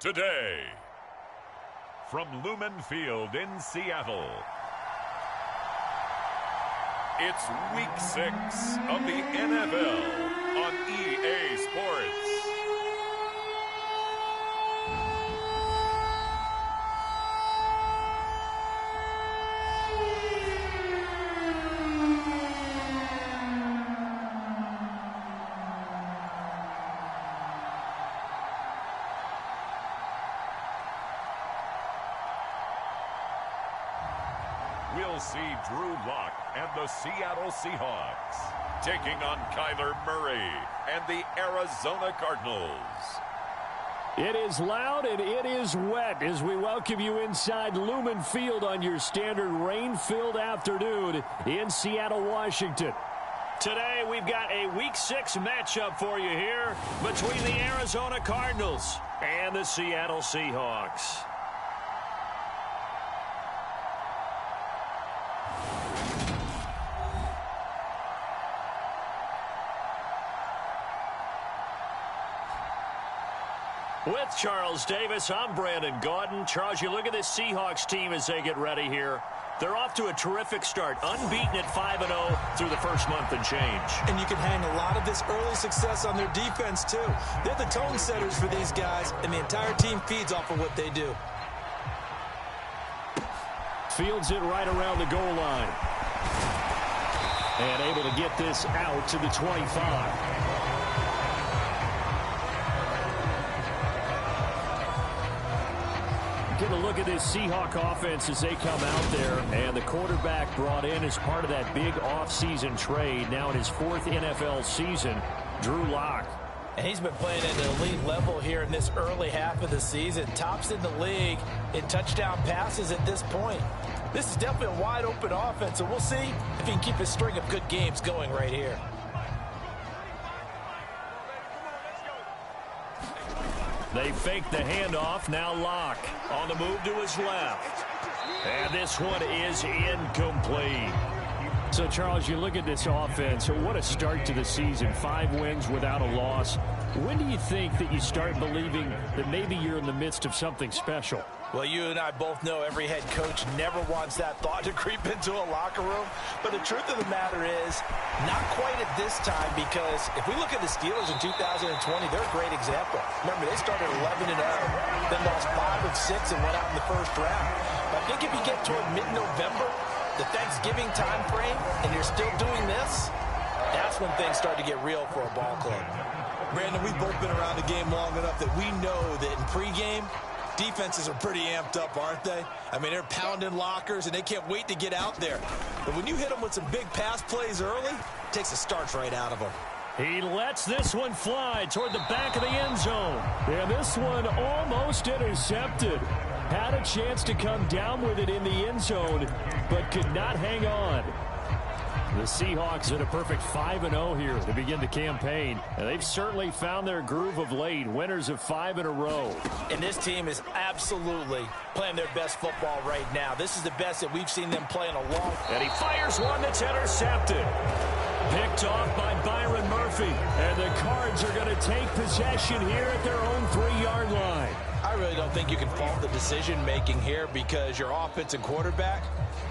today. From Lumen Field in Seattle, it's Week 6 of the NFL on EA Sports. We'll see Drew Lock and the Seattle Seahawks taking on Kyler Murray and the Arizona Cardinals. It is loud and it is wet as we welcome you inside Lumen Field on your standard rain-filled afternoon in Seattle, Washington. Today we've got a Week 6 matchup for you here between the Arizona Cardinals and the Seattle Seahawks. With Charles Davis, I'm Brandon Gaudin. Charles, you look at this Seahawks team as they get ready here. They're off to a terrific start, unbeaten at 5-0 through the first month and change. And you can hang a lot of this early success on their defense, too. They're the tone setters for these guys, and the entire team feeds off of what they do. Fields it right around the goal line. And able to get this out to the 25. Get a look at this Seahawk offense as they come out there. And the quarterback brought in as part of that big offseason trade. Now in his 4th NFL season, Drew Lock. And he's been playing at an elite level here in this early half of the season. Tops in the league in touchdown passes at this point. This is definitely a wide-open offense, so we'll see if he can keep his string of good games going right here. They fake the handoff. Now Lock on the move to his left. And this one is incomplete. So, Charles, you look at this offense. What a start to the season. 5 wins without a loss. When do you think that you start believing that maybe you're in the midst of something special? Well, you and I both know every head coach never wants that thought to creep into a locker room. But the truth of the matter is, not quite at this time, because if we look at the Steelers in 2020, they're a great example. Remember, they started 11-0, then lost 5 of 6 and went out in the first round. But I think if you get toward mid-November, the Thanksgiving time frame, and you're still doing this, that's when things start to get real for a ball club. Brandon, we've both been around the game long enough that we know that in pregame, defenses are pretty amped up, aren't they? I mean, they're pounding lockers, and they can't wait to get out there. But when you hit them with some big pass plays early, it takes the starch right out of them. He lets this one fly toward the back of the end zone. And this one almost intercepted. Had a chance to come down with it in the end zone, but could not hang on. The Seahawks at a perfect 5-0 here to begin the campaign. And they've certainly found their groove of late. Winners of 5 in a row. And this team is absolutely playing their best football right now. This is the best that we've seen them play in a long time. And he fires one that's intercepted. Picked off by Byron Murphy. And the Cards are going to take possession here at their own 3-yard line. I really don't think you can fault the decision-making here because your offensive quarterback,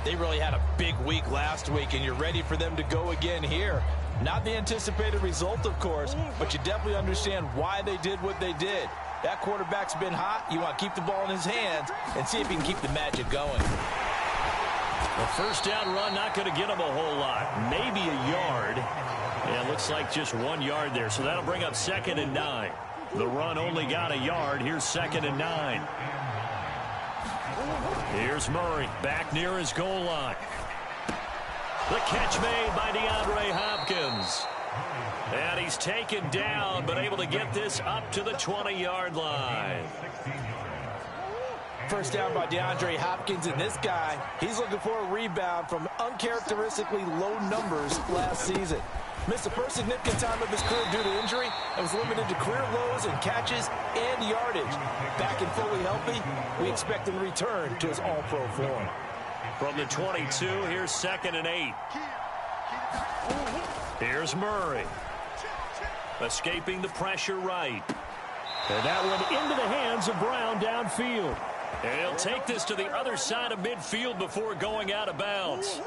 they really had a big week last week, and you're ready for them to go again here. Not the anticipated result, of course, but you definitely understand why they did what they did. That quarterback's been hot. You want to keep the ball in his hands and see if he can keep the magic going. The first down run not going to get him a whole lot. Maybe a yard. Yeah, it looks like just 1 yard there, so that'll bring up 2nd and 9. The run only got a yard. Here's 2nd and 9. Here's Murray back near his goal line. The catch made by DeAndre Hopkins. And he's taken down, but able to get this up to the 20-yard line. First down by DeAndre Hopkins, and this guy, he's looking for a rebound from uncharacteristically low numbers last season. Missed the first significant time of his career due to injury and was limited to career lows in catches and yardage. Back and fully healthy, we expect him to return to his all-pro form. From the 22, here's 2nd and 8. Here's Murray. Escaping the pressure right. And that one into the hands of Brown downfield. And he'll take this to the other side of midfield before going out of bounds.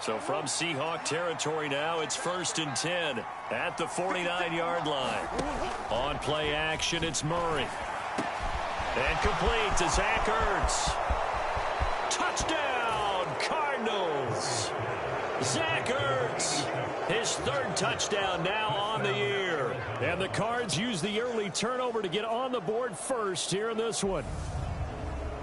So from Seahawk territory now, it's 1st and 10 at the 49-yard line. On play action, it's Murray. And complete to Zach Ertz. Touchdown, Cardinals. Zach Ertz, his 3rd touchdown now on the year. And the Cards use the early turnover to get on the board first here in this one.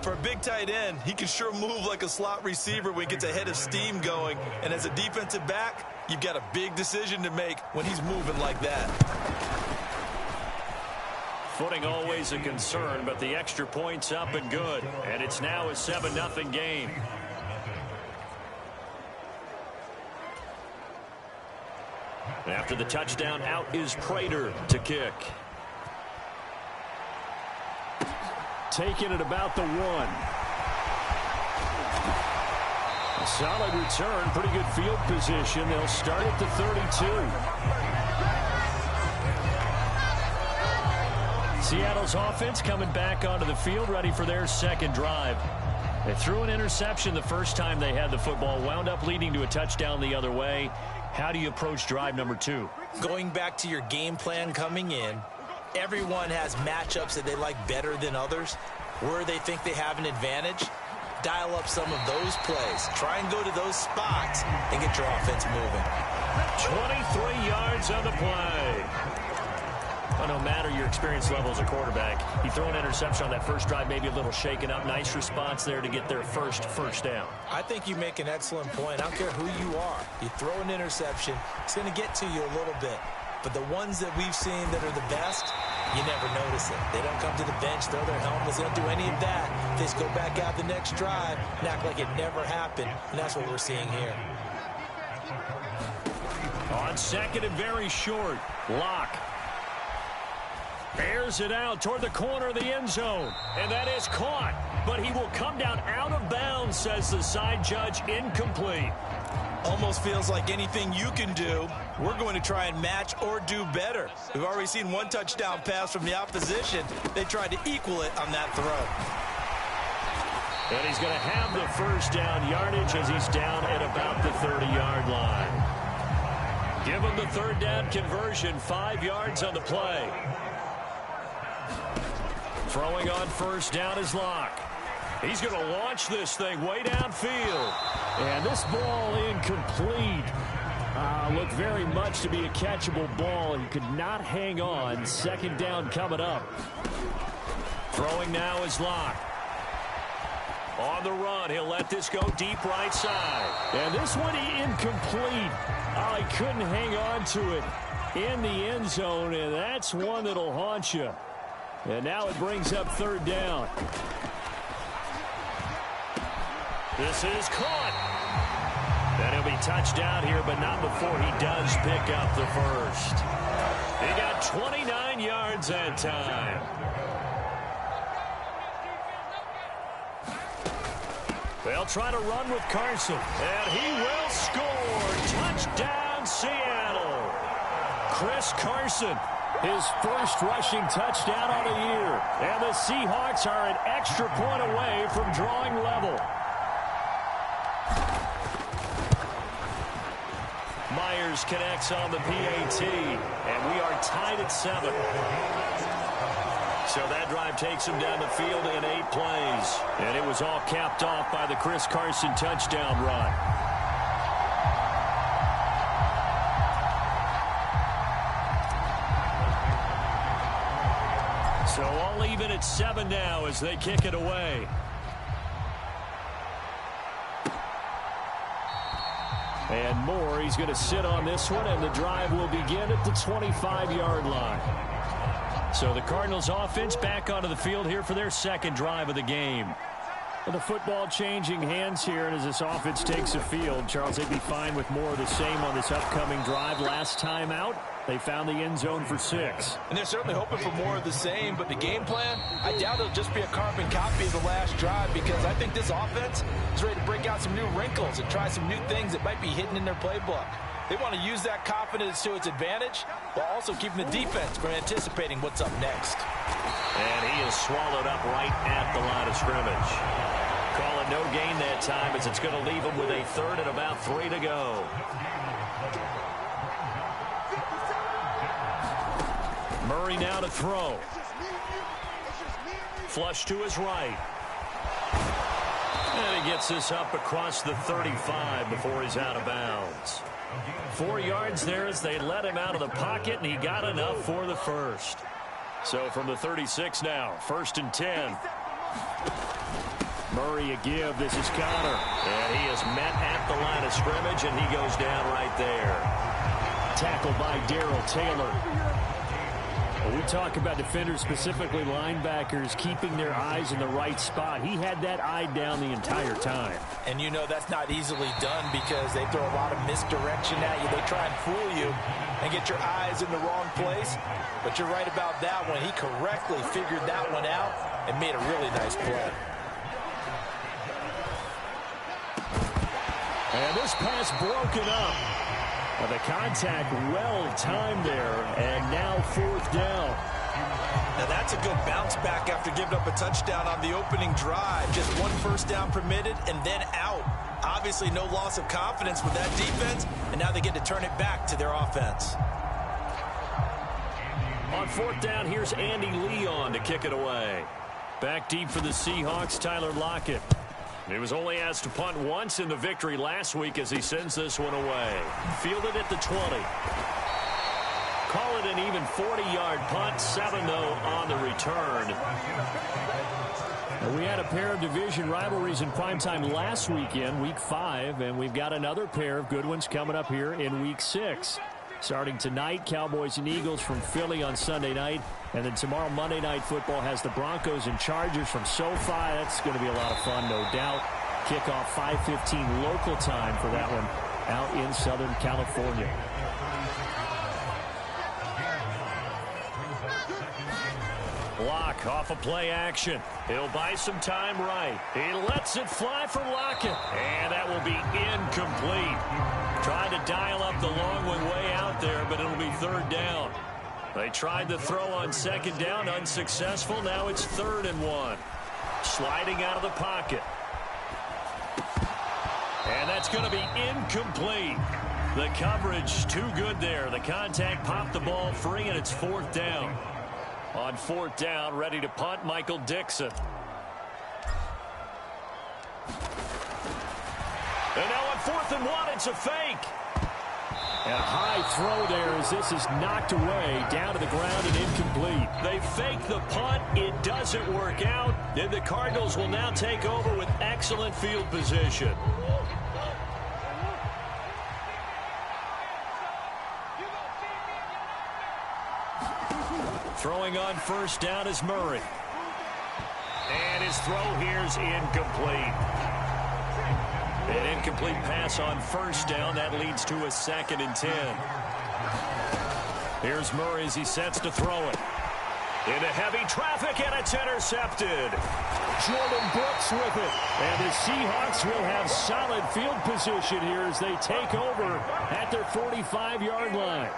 For a big tight end, he can sure move like a slot receiver when he gets a head of steam going. And as a defensive back, you've got a big decision to make when he's moving like that. Footing always a concern, but the extra point's up and good. And it's now a 7-0 game. After the touchdown, out is Prater to kick. Taking it about the 1. A solid return, pretty good field position. They'll start at the 32. Seattle's offense coming back onto the field, ready for their second drive. They threw an interception the first time they had the football, wound up leading to a touchdown the other way. How do you approach drive number 2? Going back to your game plan coming in, everyone has matchups that they like better than others. Where they think they have an advantage, dial up some of those plays. Try and go to those spots and get your offense moving. 23 yards on the play. Well, no matter your experience level as a quarterback, you throw an interception on that first drive, maybe a little shaken up. Nice response there to get their first down. I think you make an excellent point. I don't care who you are. You throw an interception, it's going to get to you a little bit. But the ones that we've seen that are the best, you never notice it. They don't come to the bench, throw their helmets. They don't do any of that. They just go back out the next drive and act like it never happened. And that's what we're seeing here. On 2nd and very short, Locke airs it out toward the corner of the end zone. And that is caught. But he will come down out of bounds, says the side judge. Incomplete. Almost feels like anything you can do, we're going to try and match or do better. We've already seen one touchdown pass from the opposition. They tried to equal it on that throw. And he's going to have the first down yardage as he's down at about the 30-yard line. Give him the 3rd down conversion, 5 yards on the play. Throwing on 1st down is Locke. He's going to launch this thing way downfield. And this ball incomplete. Looked very much to be a catchable ball. He could not hang on. 2nd down coming up. Throwing now is Locke. On the run, he'll let this go deep right side. And this one incomplete. Oh, he couldn't hang on to it in the end zone, and that's one that'll haunt you. And now it brings up 3rd down. This is caught. And he'll be touched down here, but not before he does pick up the first. He got 29 yards that time. They'll try to run with Carson, and he will score. Touchdown, Seattle. Chris Carson, his first rushing touchdown on the year. And the Seahawks are an extra point away from drawing level. Myers connects on the PAT, and we are tied at 7. So that drive takes him down the field in 8 plays. And it was all capped off by the Chris Carson touchdown run. So all even at 7 now as they kick it away. And Moore, he's going to sit on this one, and the drive will begin at the 25-yard line. So the Cardinals offense back onto the field here for their 2nd drive of the game. Well, the football changing hands here, and as this offense takes the field, Charles, they'd be fine with more of the same on this upcoming drive. Last time out, They found the end zone for 6. And they're certainly hoping for more of the same, but the game plan, I doubt it'll just be a carbon copy of the last drive, because I think this offense is ready to break out some new wrinkles and try some new things that might be hidden in their playbook. They want to use that confidence to its advantage while also keeping the defense from anticipating what's up next. And he is swallowed up right at the line of scrimmage. Call it no gain that time, as it's going to leave him with a 3rd and about 3 to go. Murray now to throw. Flush to his right. And he gets this up across the 35 before he's out of bounds. 4 yards there as they let him out of the pocket, and he got enough for the first. So from the 36 now, 1st and 10. Murray a give. This is Connor. And he is met at the line of scrimmage, and he goes down right there. Tackled by Darrell Taylor. Well, we talk about defenders, specifically linebackers, keeping their eyes in the right spot. He had that eye down the entire time. And you know that's not easily done, because they throw a lot of misdirection at you. They try and fool you and get your eyes in the wrong place. But you're right about that one. He correctly figured that one out and made a really nice play. And this pass broken up. The contact well timed there, and now 4th down. Now that's a good bounce back after giving up a touchdown on the opening drive. Just 1 first down permitted and then out. Obviously no loss of confidence with that defense, and now they get to turn it back to their offense. On 4th down, here's Andy Leon to kick it away. Back deep for the Seahawks, Tyler Lockett. He was only asked to punt once in the victory last week as he sends this one away. Fielded at the 20. Call it an even 40-yard punt, 7-0 on the return. We had a pair of division rivalries in primetime last weekend, Week 5, and we've got another pair of good ones coming up here in Week 6. Starting tonight, Cowboys and Eagles from Philly on Sunday night. And then tomorrow, Monday Night Football has the Broncos and Chargers from SoFi. That's going to be a lot of fun, no doubt. Kickoff 5:15 local time for that one out in Southern California. Block off a play action. He'll buy some time right. He lets it fly for Lockett. And that will be incomplete. Tried to dial up the long one way out there, but it'll be 3rd down. They tried to throw on 2nd down, unsuccessful. Now it's 3rd and 1. Sliding out of the pocket. And that's going to be incomplete. The coverage too good there. The contact popped the ball free, and it's 4th down. On 4th down, ready to punt, Michael Dixon. And now on 4th and 1, it's a fake. And a high throw there as this is knocked away, down to the ground and incomplete. They fake the punt. It doesn't work out. And the Cardinals will now take over with excellent field position. Throwing on 1st down is Murray. And his throw here's incomplete. An incomplete pass on 1st down. That leads to a 2nd and 10. Here's Murray as he sets to throw it. Into heavy traffic, and it's intercepted. Jordan Brooks with it. And the Seahawks will have solid field position here as they take over at their 45-yard line.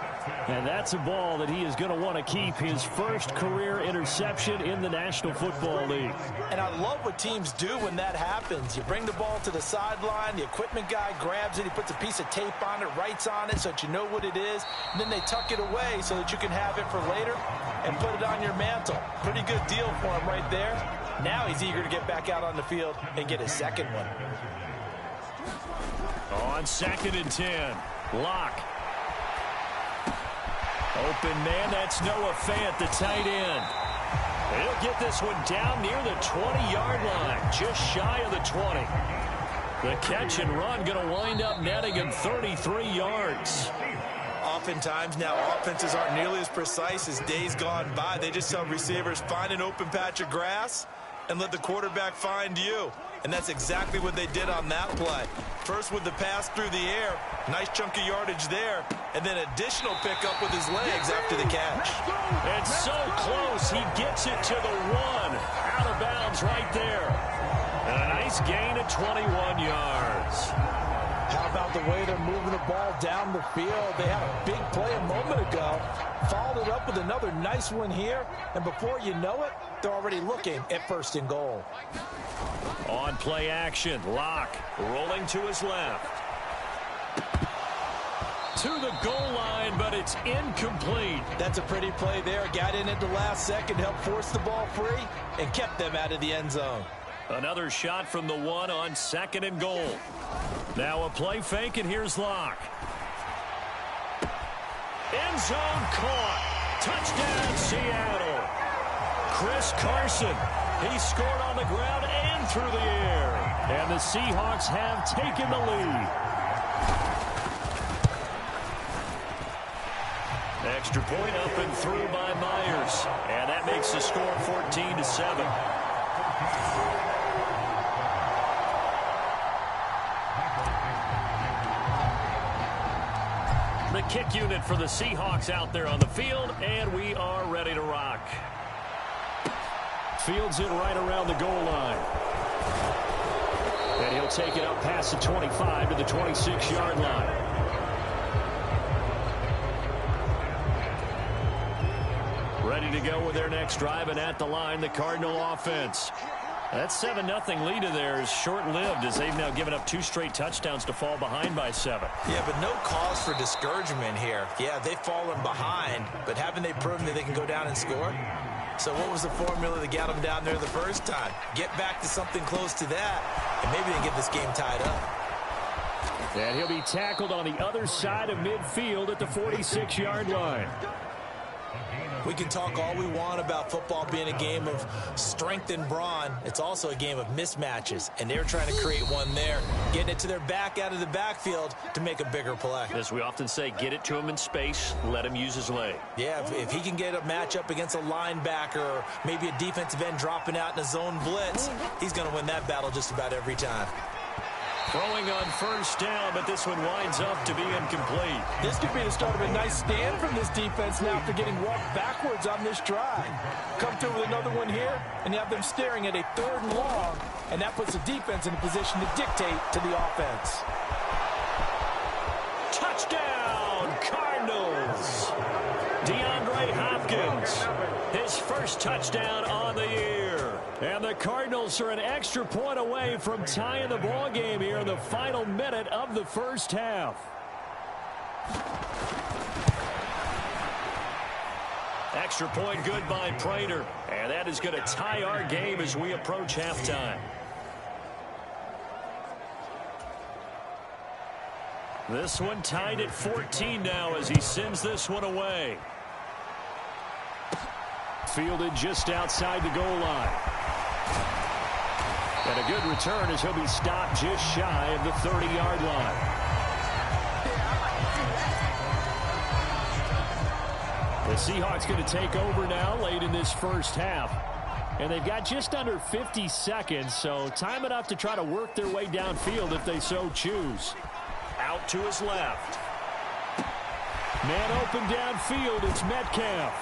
And that's a ball that he is going to want to keep, his first career interception in the National Football League. And I love what teams do when that happens. You bring the ball to the sideline, the equipment guy grabs it, he puts a piece of tape on it, writes on it so that you know what it is, and then they tuck it away so that you can have it for later and put it on your mantle. Pretty good deal for him right there. Now he's eager to get back out on the field and get his 2nd one. On 2nd and 10, Locke. Open man, that's Noah Fant, the tight end. He'll get this one down near the 20-yard line, just shy of the 20. The catch and run going to wind up netting him 33 yards. Oftentimes now offenses aren't nearly as precise as days gone by. They just tell receivers, find an open patch of grass and let the quarterback find you. And that's exactly what they did on that play. First with the pass through the air, nice chunk of yardage there, and then additional pickup with his legs after the catch. And so close, he gets it to the 1. Out of bounds right there. And a nice gain of 21 yards. How about the way they're moving the ball down the field? They had a big play a moment ago, followed it up with another nice one here, and before you know it, they're already looking at 1st and goal. On play action, Locke rolling to his left. To the goal line, but it's incomplete. That's a pretty play there. Got in at the last second, helped force the ball free, and kept them out of the end zone. Another shot from the 1 on 2nd and goal. Now a play fake, and here's Locke. End zone caught. Touchdown, Seattle. Chris Carson. He scored on the ground and through the air. And the Seahawks have taken the lead. Extra point up and through by Myers. And that makes the score 14-7. The kick unit for the Seahawks out there on the field, and we are ready to rock. Fields it right around the goal line. And he'll take it up past the 25 to the 26-yard line. Ready to go with their next drive, and at the line, the Cardinal offense. That 7-0 lead of theirs short-lived as they've now given up 2 straight touchdowns to fall behind by 7. Yeah, but no cause for discouragement here. Yeah, they've fallen behind, but haven't they proven that they can go down and score? So what was the formula that got them down there the first time? Get back to something close to that, and maybe they can get this game tied up. And he'll be tackled on the other side of midfield at the 46-yard line. We can talk all we want about football being a game of strength and brawn. It's also a game of mismatches, and they're trying to create one there, getting it to their back out of the backfield to make a bigger play. As we often say, get it to him in space, let him use his leg. Yeah, if he can get a matchup against a linebacker or maybe a defensive end dropping out in a zone blitz, he's going to win that battle just about every time. Throwing on first down, but this one winds up to be incomplete. This could be the start of a nice stand from this defense now after getting walked backwards on this drive. Come through with another one here, and you have them staring at a 3rd and long, and that puts the defense in a position to dictate to the offense. Touchdown, Cardinals! DeAndre Hopkins, his first touchdown on the year. And the Cardinals are an extra point away from tying the ball game here in the final minute of the first half. Extra point good by Prater. And that is going to tie our game as we approach halftime. This one tied at 14 now as he sends this one away. Fielded just outside the goal line. And a good return as he'll be stopped just shy of the 30-yard line. The Seahawks going to take over now late in this first half. And they've got just under 50 seconds, so time enough to try to work their way downfield if they so choose. Out to his left. Man open downfield, it's Metcalf.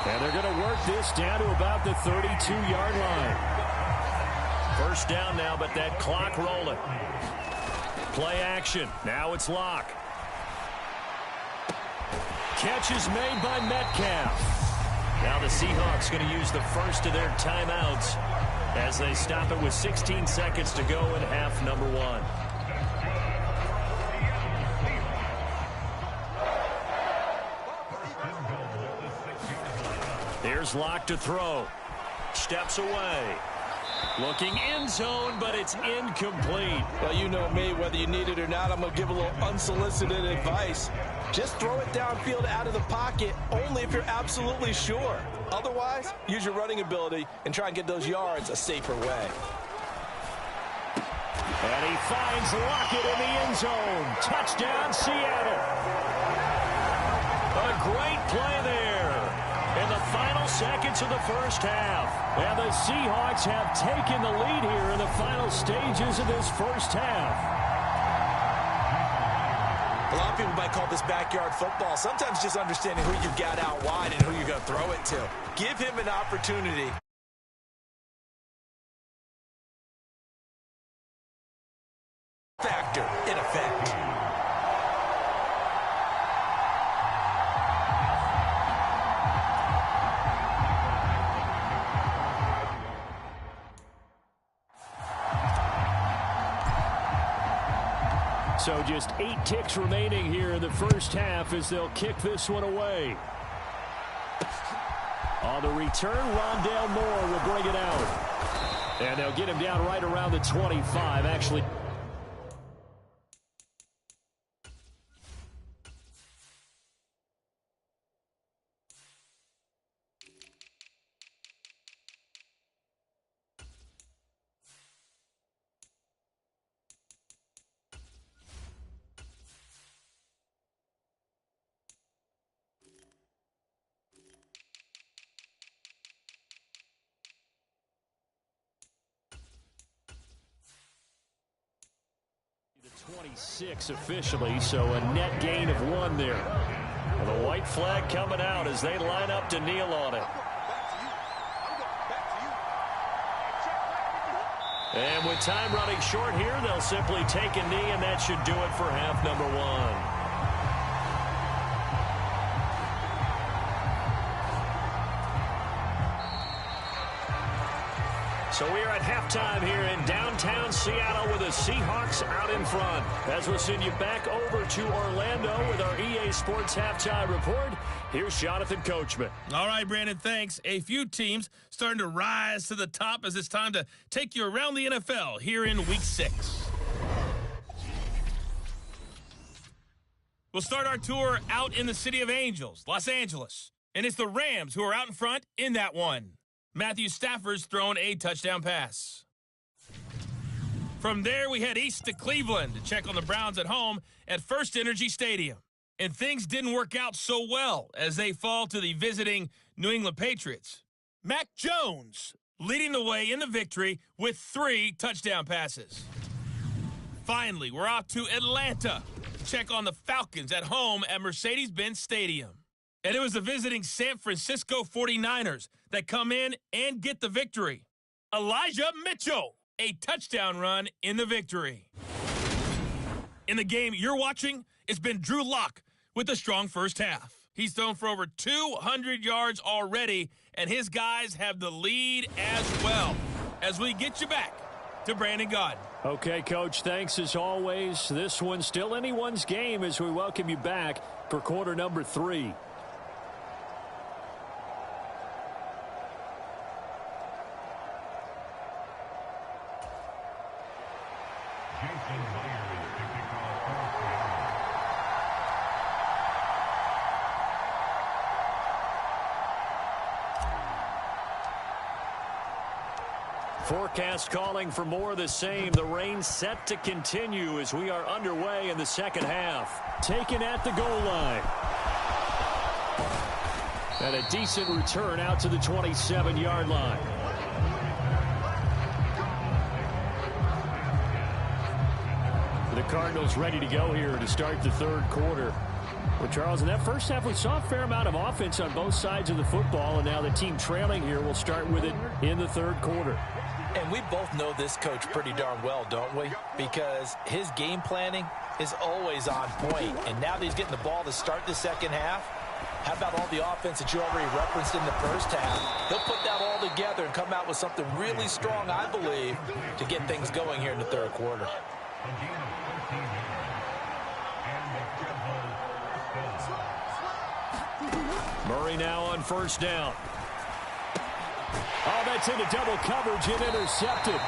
And they're going to work this down to about the 32-yard line. First down now, but that clock rolling. Play action. Now it's Locke. Catch is made by Metcalf. Now the Seahawks going to use the first of their timeouts as they stop it with 16 seconds to go in half number 1. Here's Locke to throw. Steps away. Looking end zone, but it's incomplete. Well, you know me, whether you need it or not, I'm going to give a little unsolicited advice. Just throw it downfield out of the pocket only if you're absolutely sure. Otherwise, use your running ability and try and get those yards a safer way. And he finds Lockett in the end zone. Touchdown, Seattle. A great play there. In the final seconds of the first half. And the Seahawks have taken the lead here in the final stages of this first half. A lot of people might call this backyard football. Sometimes just understanding who you've got out wide and who you're going to throw it to. Give him an opportunity. Factor in effect. So just 8 ticks remaining here in the first half as they'll kick this one away. On the return, Rondale Moore will bring it out. And they'll get him down right around the 25, actually. The 26 officially, so a net gain of 1 there. And the white flag coming out as they line up to kneel on it. And with time running short here, they'll simply take a knee, and that should do it for half number 1. So we are at halftime here in downtown Seattle with the Seahawks out in front. As we'll send you back over to Orlando with our EA Sports Halftime Report, here's Jonathan Coachman. All right, Brandon, thanks. A few teams starting to rise to the top as it's time to take you around the NFL here in Week 6. We'll start our tour out in the City of Angels, Los Angeles. And it's the Rams who are out in front in that one. Matthew Stafford's thrown a touchdown pass. From there, we head east to Cleveland to check on the Browns at home at First Energy Stadium. And things didn't work out so well as they fall to the visiting New England Patriots. Mac Jones leading the way in the victory with 3 touchdown passes. Finally, we're off to Atlanta to check on the Falcons at home at Mercedes-Benz Stadium. And it was the visiting San Francisco 49ers that come in and get the victory. Elijah Mitchell, a touchdown run in the victory. In the game you're watching, it's been Drew Lock with a strong first half. He's thrown for over 200 yards already, and his guys have the lead as well. As we get you back to Brandon Gaudin. Okay, Coach, thanks as always. This one's still anyone's game as we welcome you back for quarter number 3. Forecast calling for more of the same. The rain set to continue as we are underway in the second half. Taken at the goal line. And a decent return out to the 27-yard line. The Cardinals ready to go here to start the third quarter. Well, Charles, in that first half, we saw a fair amount of offense on both sides of the football, and now the team trailing here will start with it in the third quarter. And we both know this coach pretty darn well, don't we? Because his game planning is always on point. And now that he's getting the ball to start the second half, how about all the offense that you already referenced in the first half? He'll put that all together and come out with something really strong, I believe, to get things going here in the third quarter. Murray now on first down. Oh, that's into double coverage and intercepted.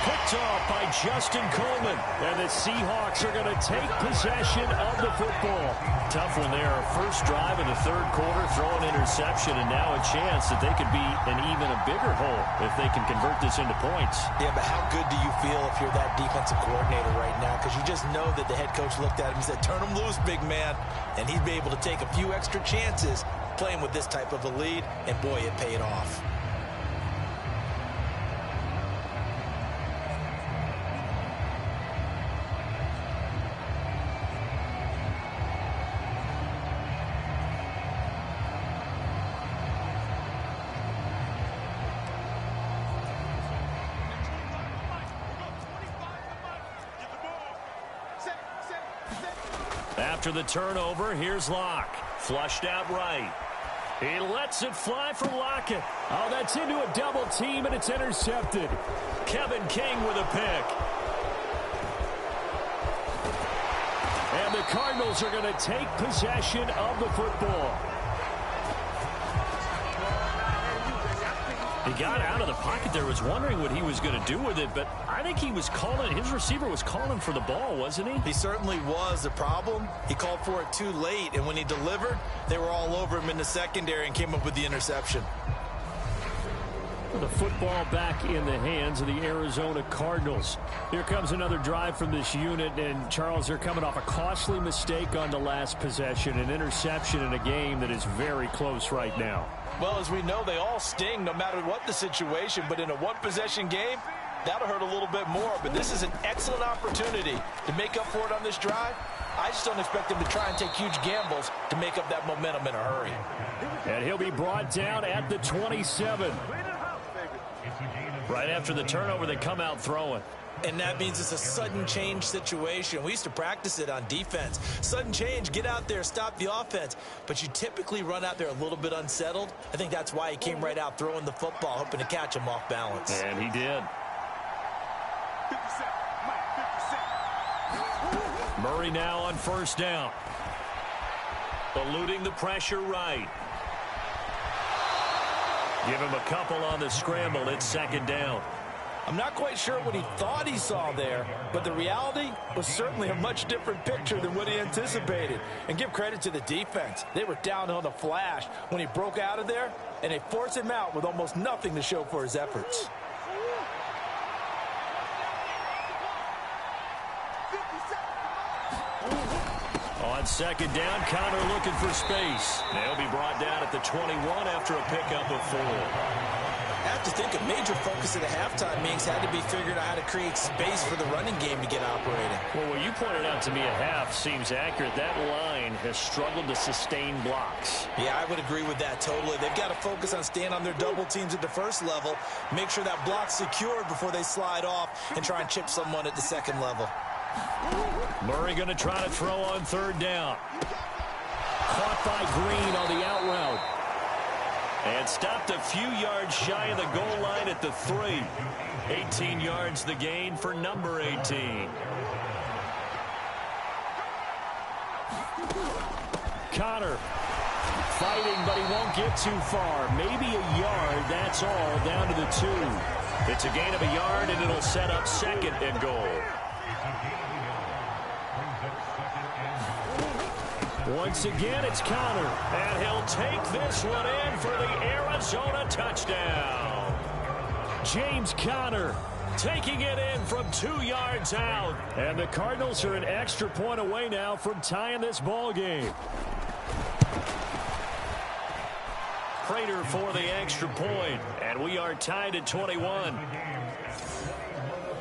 Picked off by Justin Coleman. And the Seahawks are going to take possession of the football. Tough one there. First drive in the third quarter, throw an interception, and now a chance that they could be in even a bigger hole if they can convert this into points. Yeah, but how good do you feel if you're that defensive coordinator right now? Because you just know that the head coach looked at him and said, turn him loose, big man. And he'd be able to take a few extra chances playing with this type of a lead, and boy, it paid off. After the turnover, here's Locke. Flushed out right. He lets it fly for Lockett. Oh, that's into a double team, and it's intercepted. Kevin King with a pick. And the Cardinals are going to take possession of the football. He got out of the pocket there, was wondering what he was going to do with it, but I think he was calling, his receiver was calling for the ball, wasn't he? He certainly was. The problem, he called for it too late, and when he delivered, they were all over him in the secondary and came up with the interception. The football back in the hands of the Arizona Cardinals. Here comes another drive from this unit, and Charles, they're coming off a costly mistake on the last possession, an interception in a game that is very close right now. Well, as we know, they all sting no matter what the situation, but in a one-possession game, that'll hurt a little bit more. But this is an excellent opportunity to make up for it on this drive. I just don't expect him to try and take huge gambles to make up that momentum in a hurry. And he'll be brought down at the 27. Right after the turnover, they come out throwing. And that means it's a sudden change situation. We used to practice it on defense. Sudden change, get out there, stop the offense. But you typically run out there a little bit unsettled. I think that's why he came right out throwing the football, hoping to catch him off balance. And he did. Murray now on first down. Eluding the pressure right. Give him a couple on the scramble. It's second down. I'm not quite sure what he thought he saw there, but the reality was certainly a much different picture than what he anticipated. And give credit to the defense. They were down on the flash when he broke out of there, and they forced him out with almost nothing to show for his efforts. On second down, Connor looking for space. They'll be brought down at the 21 after a pickup of 4. I have to think a major focus at the halftime means had to be figuring out how to create space for the running game to get operating. Well, what you pointed out to me at half seems accurate. That line has struggled to sustain blocks. Yeah, I would agree with that totally. They've got to focus on staying on their double teams at the first level, make sure that block's secured before they slide off, and try and chip someone at the second level. Murray going to try to throw on third down. Caught by Green on the out route. And stopped a few yards shy of the goal line at the 3. 18 yards the gain for number 18. Connor fighting, but he won't get too far. Maybe a yard, that's all, down to the 2. It's a gain of a yard, and it'll set up second and goal. Once again, it's Connor, and he'll take this one in for the Arizona touchdown. James Conner taking it in from 2 yards out. And the Cardinals are an extra point away now from tying this ball game. Prater for the extra point, and we are tied at 21.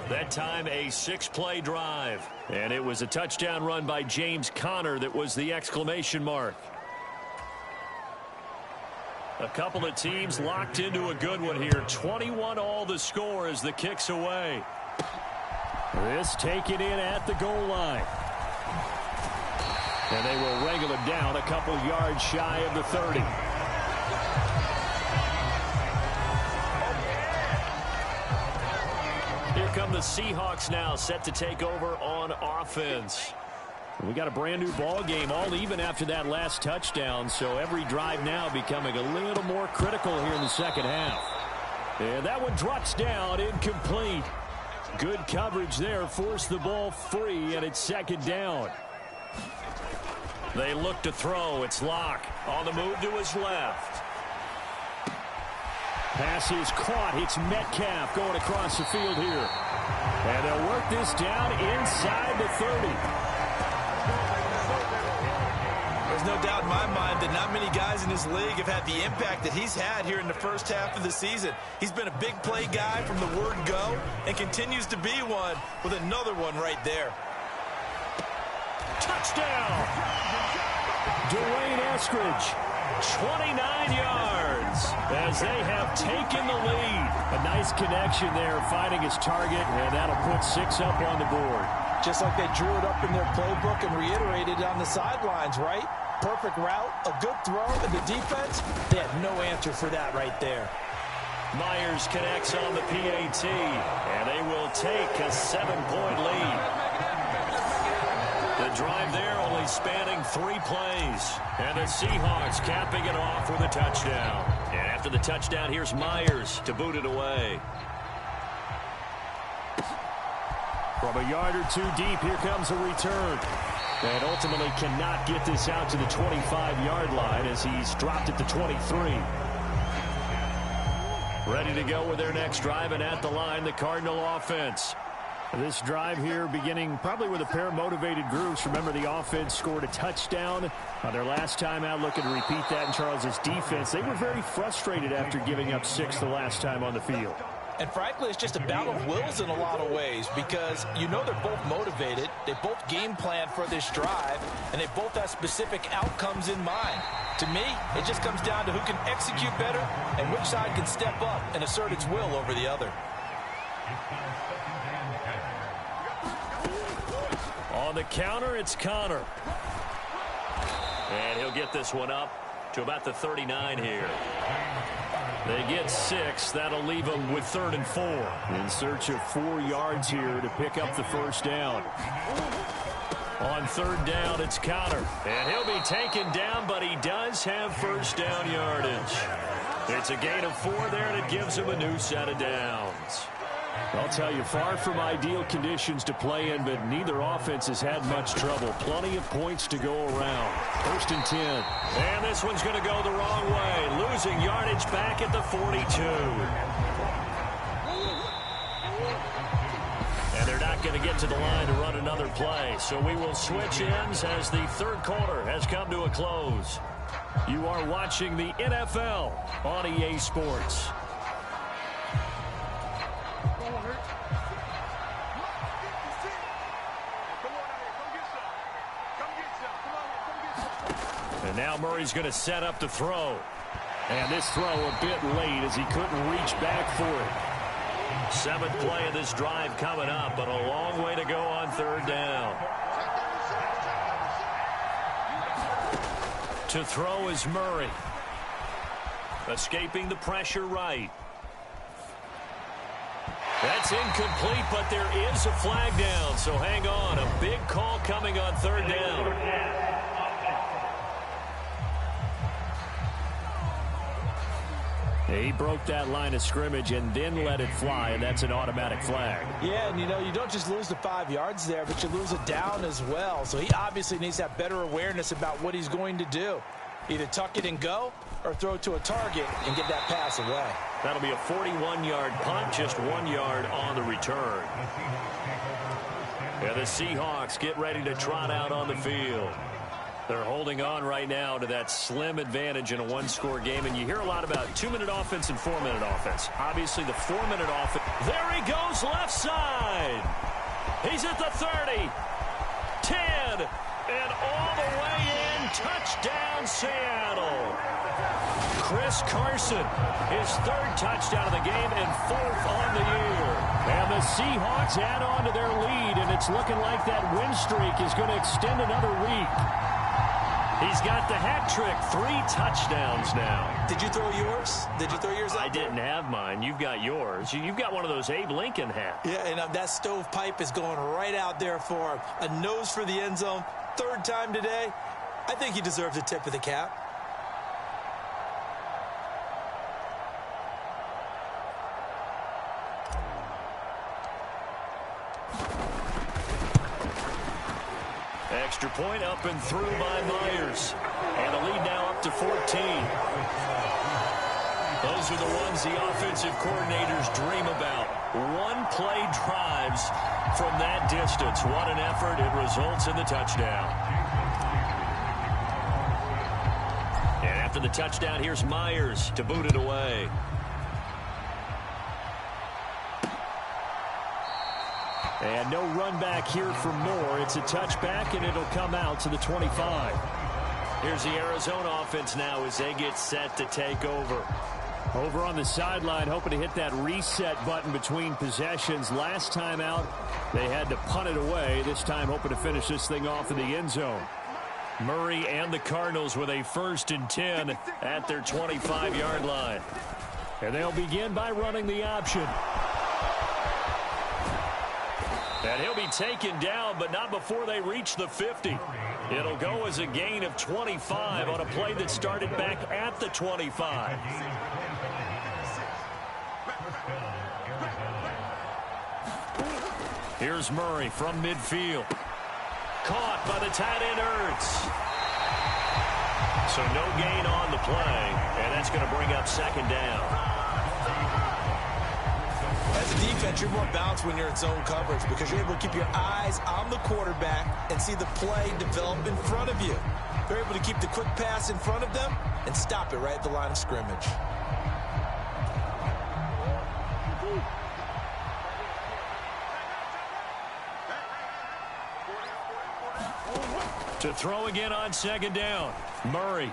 That time a 6-play drive. And it was a touchdown run by James Conner that was the exclamation mark. A couple of teams locked into a good one here. 21 all the score as the kick's away. This taken in at the goal line. And they will wrangle him down a couple yards shy of the 30. Here come the Seahawks now, set to take over on offense. We got a brand new ball game, all even after that last touchdown, so every drive now becoming a little more critical here in the second half. And that one drops down, incomplete. Good coverage there, forced the ball free, and it's second down. They look to throw. It's Locke on the move to his left. Pass is caught. It's Metcalf going across the field here. And they'll work this down inside the 30. There's no doubt in my mind that not many guys in this league have had the impact that he's had here in the first half of the season. He's been a big play guy from the word go and continues to be one with another one right there. Touchdown! Dwayne Eskridge, 29 yards as they have taken the lead. A nice connection there, finding his target, and that'll put 6 up on the board. Just like they drew it up in their playbook and reiterated on the sidelines, right? Perfect route, a good throw, and the defense, they had no answer for that right there. Myers connects on the PAT, and they will take a 7-point lead. The drive there only spanning 3 plays, and the Seahawks capping it off with a touchdown. And after the touchdown, here's Myers to boot it away. From a yard or 2 deep, here comes a return. And ultimately cannot get this out to the 25-yard line as he's dropped it to 23. Ready to go with their next drive, and at the line, the Cardinal offense. This drive here beginning probably with a pair of motivated groups. Remember, the offense scored a touchdown their last time out, looking to repeat that in Charles's defense. They were very frustrated after giving up 6 the last time on the field. And frankly, it's just a battle of wills in a lot of ways because you know they're both motivated. They both game plan for this drive, and they both have specific outcomes in mind. To me, it just comes down to who can execute better and which side can step up and assert its will over the other. On the counter, it's Connor. And he'll get this one up to about the 39 here. They get 6. That'll leave them with 3rd and 4. In search of 4 yards here to pick up the first down. On 3rd down, it's Connor. And he'll be taken down, but he does have first down yardage. It's a gain of 4 there, and it gives him a new set of downs. I'll tell you, far from ideal conditions to play in, but neither offense has had much trouble. Plenty of points to go around. 1st and 10. And this one's going to go the wrong way. Losing yardage back at the 42. And they're not going to get to the line to run another play. So we will switch ends as the 3rd quarter has come to a close. You are watching the NFL on EA Sports. And now Murray's going to set up the throw. And this throw a bit late as he couldn't reach back for it. 7th play of this drive coming up, but a long way to go on 3rd down. To throw is Murray. Escaping the pressure right. That's incomplete, but there is a flag down, so hang on. A big call coming on 3rd down. He broke that line of scrimmage and then let it fly, and that's an automatic flag. Yeah, and you know, you don't just lose the 5 yards there, but you lose it down as well. So he obviously needs to have better awareness about what he's going to do. Either tuck it and go or throw it to a target and get that pass away. That'll be a 41-yard punt, just 1 yard on the return. And the Seahawks get ready to trot out on the field. They're holding on right now to that slim advantage in a 1-score game, and you hear a lot about 2-minute offense and 4-minute offense. Obviously, the 4-minute offense. There he goes, left side. He's at the 30, 10, and all the way in. Touchdown, Seattle. Chris Carson, his 3rd touchdown of the game and 4th on the year. And the Seahawks add on to their lead, and it's looking like that win streak is going to extend another week. He's got the hat trick, 3 touchdowns now. Did you throw yours? Did you throw yours out? I didn't have mine. You've got yours. You've got one of those Abe Lincoln hats. Yeah, and that stovepipe is going right out there for him. A nose for the end zone. 3rd time today. I think he deserves a tip of the cap. Extra point up and through by Myers. And the lead now up to 14. Those are the ones the offensive coordinators dream about. 1-play drives from that distance. What an effort. It results in the touchdown. After the touchdown, here's Myers to boot it away. And no run back here for Moore. It's a touchback, and it'll come out to the 25. Here's the Arizona offense now as they get set to take over. Over on the sideline, hoping to hit that reset button between possessions. Last time out, they had to punt it away. This time, hoping to finish this thing off in the end zone. Murray and the Cardinals with a 1st and 10 at their 25-yard line. And they'll begin by running the option. And he'll be taken down, but not before they reach the 50. It'll go as a gain of 25 on a play that started back at the 25. Here's Murray from midfield. Caught by the tight end Ertz. So no gain on the play, and that's going to bring up 2nd down. As a defense, you're more balanced when you're in zone coverage because you're able to keep your eyes on the quarterback and see the play develop in front of you. You're able to keep the quick pass in front of them and stop it right at the line of scrimmage. To throw again on 2nd down. Murray.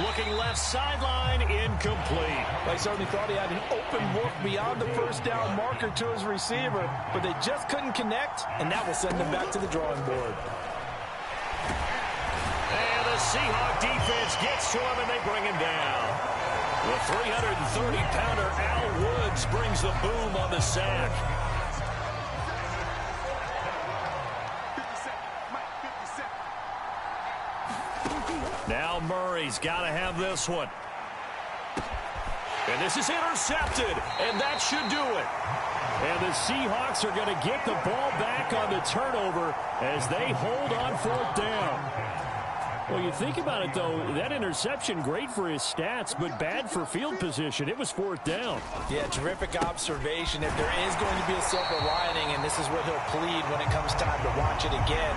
Looking left sideline, incomplete. They certainly thought he had an open look beyond the 1st down marker to his receiver, but they just couldn't connect, and that will send them back to the drawing board. And the Seahawks defense gets to him, and they bring him down. The 330-pounder Al Woods brings the boom on the sack. Now Murray's got to have this one. And this is intercepted, and that should do it. And the Seahawks are going to get the ball back on the turnover as they hold on 4th down. Well, you think about it, though, that interception, great for his stats, but bad for field position. It was 4th down. Yeah, terrific observation. If there is going to be a silver lining, and this is what he'll plead when it comes time to watch it again,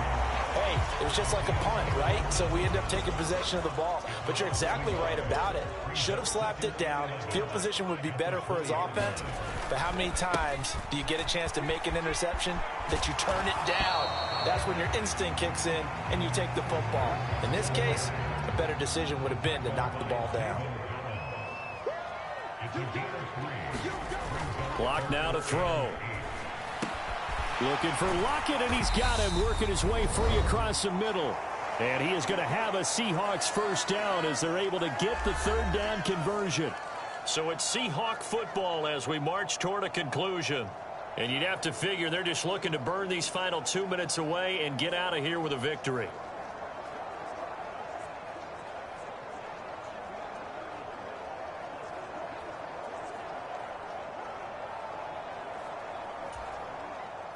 hey, it was just like a punt, right? So we end up taking possession of the ball. But you're exactly right about it. Should have slapped it down. Field position would be better for his offense. But how many times do you get a chance to make an interception that you turn it down? That's when your instinct kicks in and you take the football. In this case, a better decision would have been to knock the ball down. Clock now to throw. Looking for Lockett, and he's got him working his way free across the middle. And he is going to have a Seahawks 1st down as they're able to get the 3rd down conversion. So it's Seahawk football as we march toward a conclusion. And you'd have to figure they're just looking to burn these final 2 minutes away and get out of here with a victory.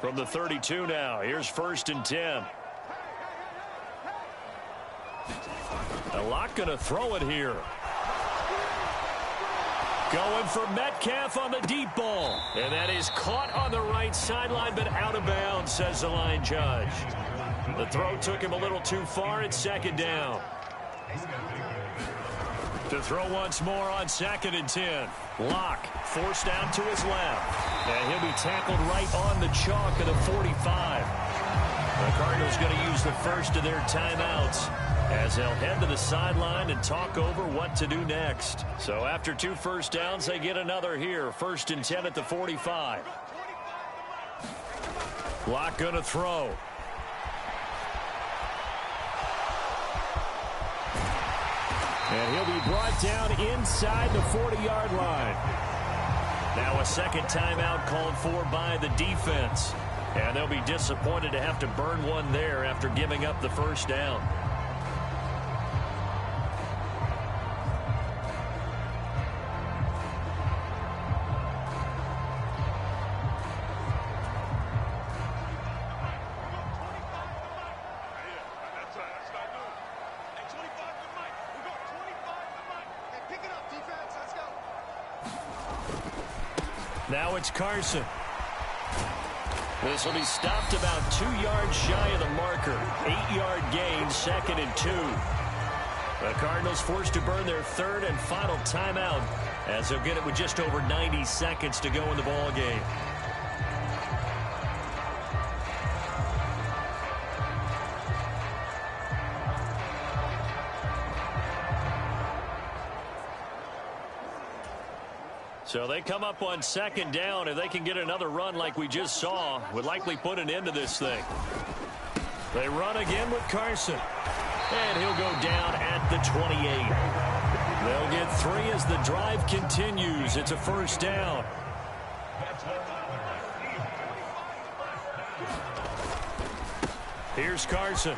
From the 32 now, here's 1st and 10. A lot going to throw it here. Going for Metcalf on the deep ball. And that is caught on the right sideline, but out of bounds, says the line judge. The throw took him a little too far. It's 2nd down. To throw once more on 2nd and 10. Locke forced down to his left. And he'll be tackled right on the chalk of the 45. The Cardinals going to use the first of their timeouts as they'll head to the sideline and talk over what to do next. So after 2 first downs, they get another here. 1st and 10 at the 45. Locke going to throw. And he'll be brought down inside the 40-yard line. Now a 2nd timeout called for by the defense. And they'll be disappointed to have to burn one there after giving up the 1st down. Now it's Carson. This will be stopped about 2 yards shy of the marker. 8-yard gain, 2nd and 2. The Cardinals forced to burn their third and final timeout as they'll get it with just over 90 seconds to go in the ball game. So they come up on second down. If they can get another run like we just saw, would likely put an end to this thing. They run again with Carson. And he'll go down at the 28. They'll get 3 as the drive continues. It's a first down. Here's Carson.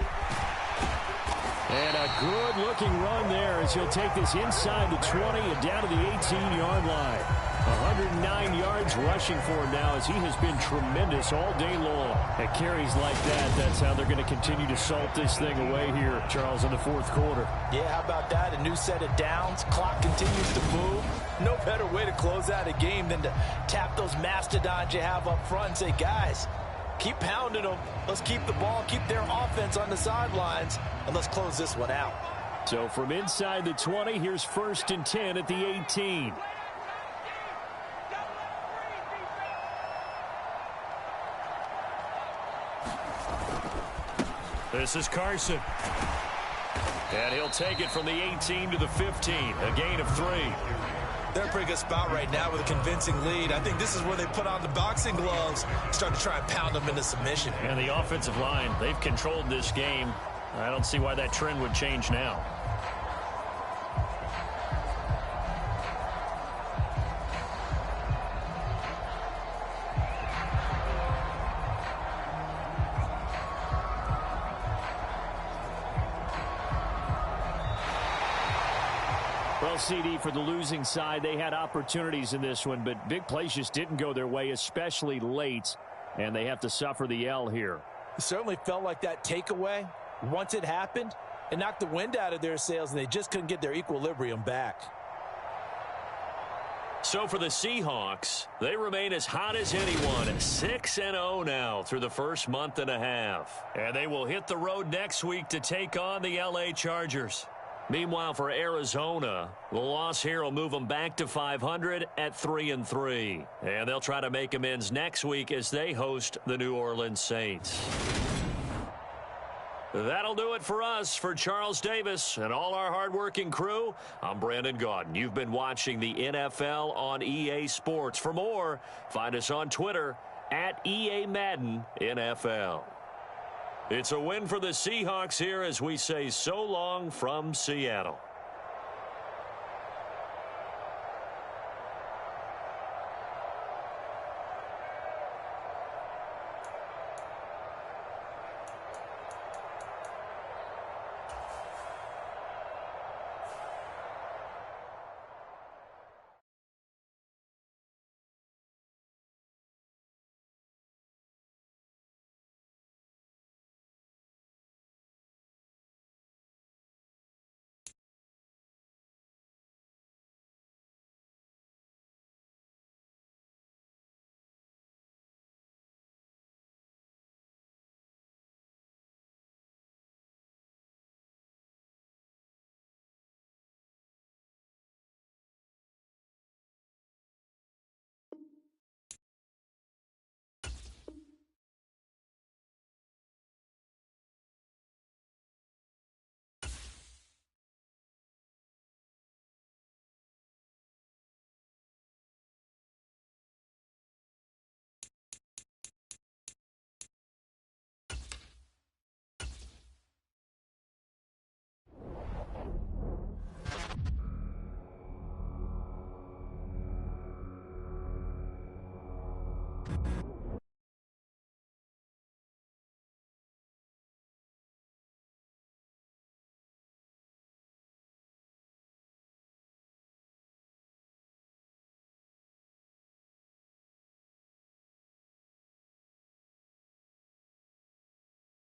And a good-looking run there as he'll take this inside the 20 and down to the 18-yard line. 109 yards rushing for him now as he has been tremendous all day long. At carries like that, that's how they're going to continue to salt this thing away here, Charles, in the fourth quarter. Yeah, how about that? A new set of downs. Clock continues to move. No better way to close out a game than to tap those mastodons you have up front and say, guys, keep pounding them. Let's keep the ball, keep their offense on the sidelines, and let's close this one out. So from inside the 20, here's 1st and 10 at the 18. This is Carson. And he'll take it from the 18 to the 15, a gain of 3. They're in a pretty good spot right now with a convincing lead. I think this is where they put on the boxing gloves, start to try and pound them into submission. And the offensive line, they've controlled this game. I don't see why that trend would change now. Well, CD, for the losing side, they had opportunities in this one, but big plays just didn't go their way, especially late, and they have to suffer the L here. It certainly felt like that takeaway, once it happened, it knocked the wind out of their sails, and they just couldn't get their equilibrium back. So for the Seahawks, they remain as hot as anyone, 6-0 now through the first month and a half. And they will hit the road next week to take on the L.A. Chargers. Meanwhile, for Arizona, the loss here will move them back to 500 at 3-3. And they'll try to make amends next week as they host the New Orleans Saints. That'll do it for us. For Charles Davis and all our hardworking crew, I'm Brandon Gaudin. You've been watching the NFL on EA Sports. For more, find us on Twitter at EA Madden NFL. It's a win for the Seahawks here as we say so long from Seattle.